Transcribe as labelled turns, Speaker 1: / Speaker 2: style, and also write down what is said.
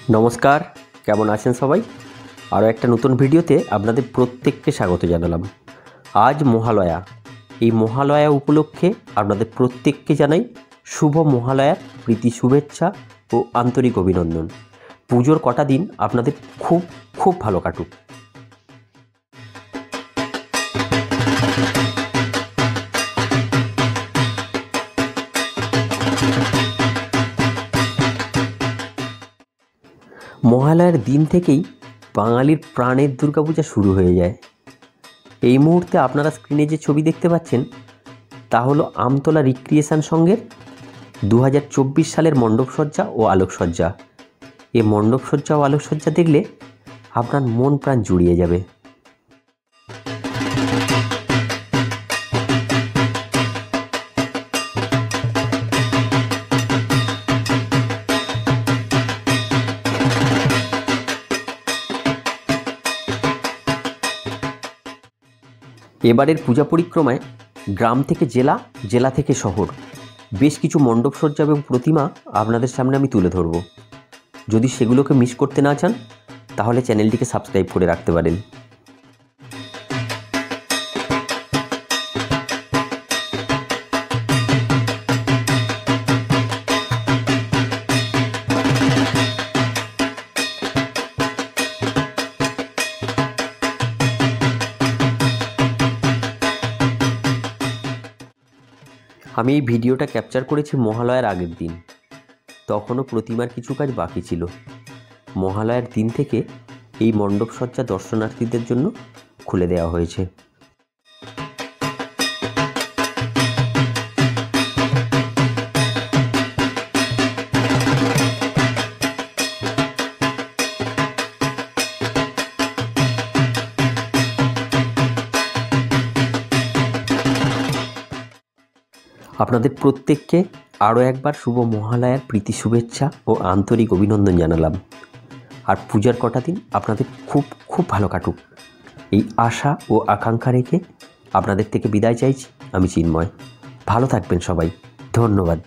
Speaker 1: নমস্কার, কেমন আছেন সবাই? আরও একটা নতুন ভিডিওতে আপনাদের প্রত্যেককে স্বাগত জানালাম। আজ মহালয়া। এই মহালয়া উপলক্ষে আপনাদের প্রত্যেককে জানাই শুভ মহালয়ার প্রীতি শুভেচ্ছা ও আন্তরিক অভিনন্দন। পুজোর কটা দিন আপনাদের খুব খুব ভালো কাটুক। মহালয়ার দিন থেকেই বাঙালির প্রাণের দুর্গাপূজা শুরু হয়ে যায়। এই মুহূর্তে আপনারা স্ক্রিনে যে ছবি দেখতে পাচ্ছেন তা হলো আমতলা রিক্রিয়েশন সংঘের 2024 সালের মণ্ডপসজ্জা ও আলোকসজ্জা। এই মণ্ডপসজ্জা ও আলোকসজ্জা দেখলে আপনার মন প্রাণ জুড়িয়ে যাবে। এবারের পূজা পরিক্রমায় গ্রাম থেকে জেলা, জেলা থেকে শহর বেশ কিছু মণ্ডপসজ্জা এবং প্রতিমা আপনাদের সামনে আমি তুলে ধরব। যদি সেগুলোকে মিস করতে না চান তাহলে চ্যানেলটিকে সাবস্ক্রাইব করে রাখতে পারেন। আমি এই ভিডিওটা ক্যাপচার করেছি মহালয়ার আগের দিন। তখনও প্রতিমার কিছু কাজ বাকি ছিল। মহালয়ার দিন থেকে এই মণ্ডপসজ্জা দর্শনার্থীদের জন্য খুলে দেওয়া হয়েছে। আপনাদের প্রত্যেককে আরও একবার শুভ মহালয়ার প্রীতি শুভেচ্ছা ও আন্তরিক অভিনন্দন জানালাম। আর পূজার কটা দিন আপনাদের খুব খুব ভালো কাটুক এই আশা ও আকাঙ্ক্ষা রেখে আপনাদের থেকে বিদায় চাইছি আমি চিন্ময়। ভালো থাকবেন সবাই। ধন্যবাদ।